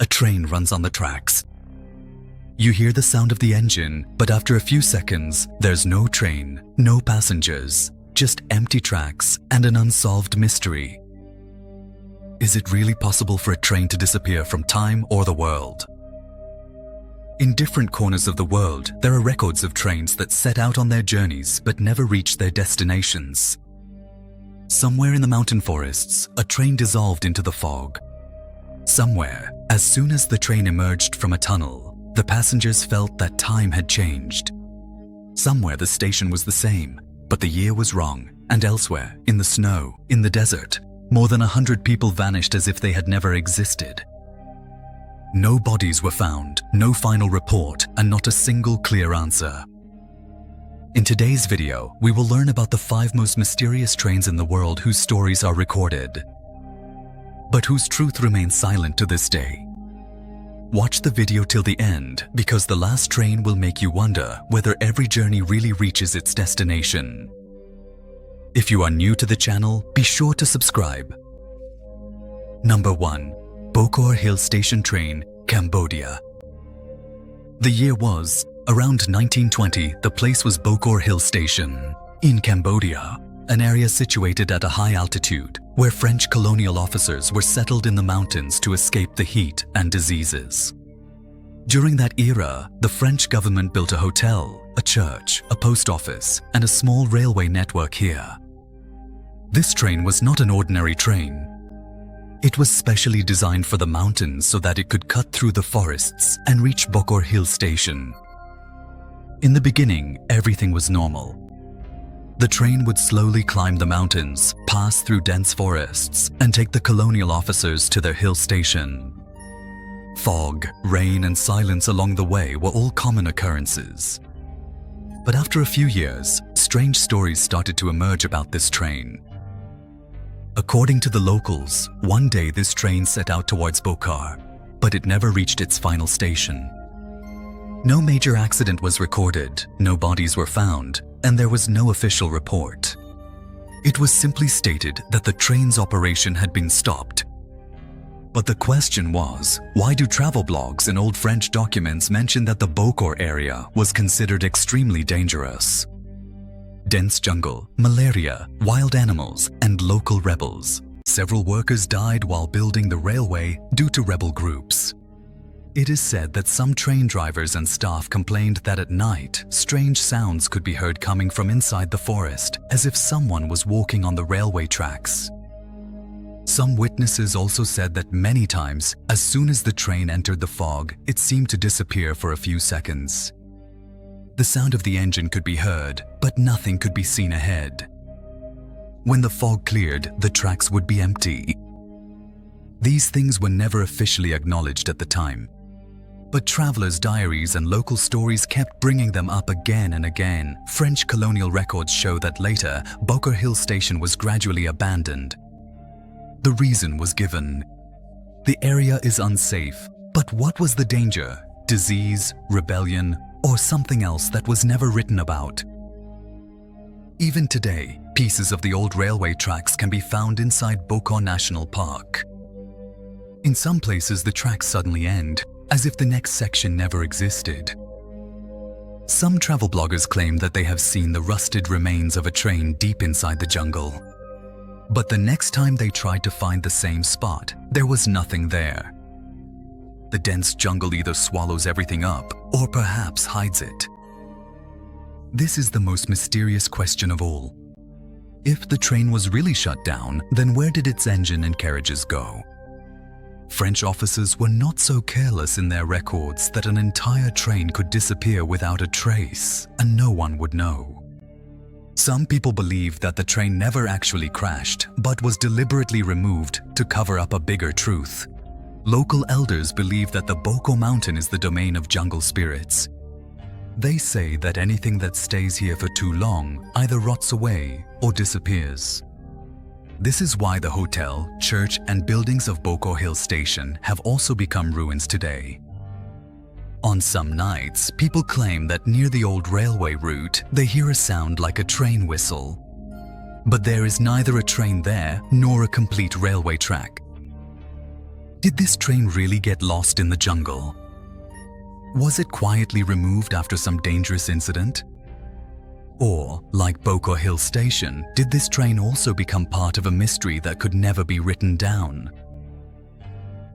a train runs on the tracks. You hear the sound of the engine, but after a few seconds, there's no train, no passengers, just empty tracks and an unsolved mystery. Is it really possible for a train to disappear from time or the world? In different corners of the world, there are records of trains that set out on their journeys but never reached their destinations. Somewhere in the mountain forests, a train dissolved into the fog. Somewhere, as soon as the train emerged from a tunnel, the passengers felt that time had changed. Somewhere the station was the same, but the year was wrong, and elsewhere, in the snow, in the desert, more than 100 people vanished as if they had never existed. No bodies were found, no final report, and not a single clear answer. In today's video, we will learn about the 5 most mysterious trains in the world whose stories are recorded, but whose truth remains silent to this day. Watch the video till the end, because the last train will make you wonder whether every journey really reaches its destination. If you are new to the channel, be sure to subscribe. Number 1. Bokor Hill Station Train, Cambodia. The year was around 1920. The place was Bokor Hill Station in Cambodia, an area situated at a high altitude where French colonial officers were settled in the mountains to escape the heat and diseases. During that era, the French government built a hotel, a church, a post office, and a small railway network here. This train was not an ordinary train. It was specially designed for the mountains so that it could cut through the forests and reach Bokor Hill Station. In the beginning, everything was normal. The train would slowly climb the mountains, pass through dense forests, and take the colonial officers to their hill station. Fog, rain, and silence along the way were all common occurrences. But after a few years, strange stories started to emerge about this train. According to the locals, one day this train set out towards Bokor, but it never reached its final station. No major accident was recorded, no bodies were found, and there was no official report. It was simply stated that the train's operation had been stopped. But the question was, why do travel blogs and old French documents mention that the Bokor area was considered extremely dangerous? Dense jungle, malaria, wild animals, and local rebels. Several workers died while building the railway due to rebel groups. It is said that some train drivers and staff complained that at night, strange sounds could be heard coming from inside the forest, as if someone was walking on the railway tracks. Some witnesses also said that many times, as soon as the train entered the fog, it seemed to disappear for a few seconds. The sound of the engine could be heard, but nothing could be seen ahead. When the fog cleared, the tracks would be empty. These things were never officially acknowledged at the time. But travelers' diaries and local stories kept bringing them up again and again. French colonial records show that later, Bokor Hill Station was gradually abandoned. The reason was given. The area is unsafe, but what was the danger? Disease, rebellion, or something else that was never written about? Even today, pieces of the old railway tracks can be found inside Bokor National Park. In some places, the tracks suddenly end, as if the next section never existed. Some travel bloggers claim that they have seen the rusted remains of a train deep inside the jungle. But the next time they tried to find the same spot, there was nothing there. The dense jungle either swallows everything up or perhaps hides it. This is the most mysterious question of all. If the train was really shut down, then where did its engine and carriages go? French officers were not so careless in their records that an entire train could disappear without a trace, and no one would know. Some people believe that the train never actually crashed, but was deliberately removed to cover up a bigger truth. Local elders believe that the Bokor Mountain is the domain of jungle spirits. They say that anything that stays here for too long either rots away or disappears. This is why the hotel, church, and buildings of Bokor Hill Station have also become ruins today. On some nights, people claim that near the old railway route, they hear a sound like a train whistle. But there is neither a train there nor a complete railway track. Did this train really get lost in the jungle? Was it quietly removed after some dangerous incident? Or, like Bokor Hill Station, did this train also become part of a mystery that could never be written down?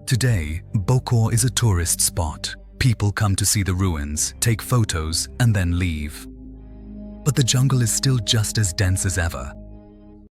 Today, Bokor is a tourist spot. People come to see the ruins, take photos, and then leave. But the jungle is still just as dense as ever.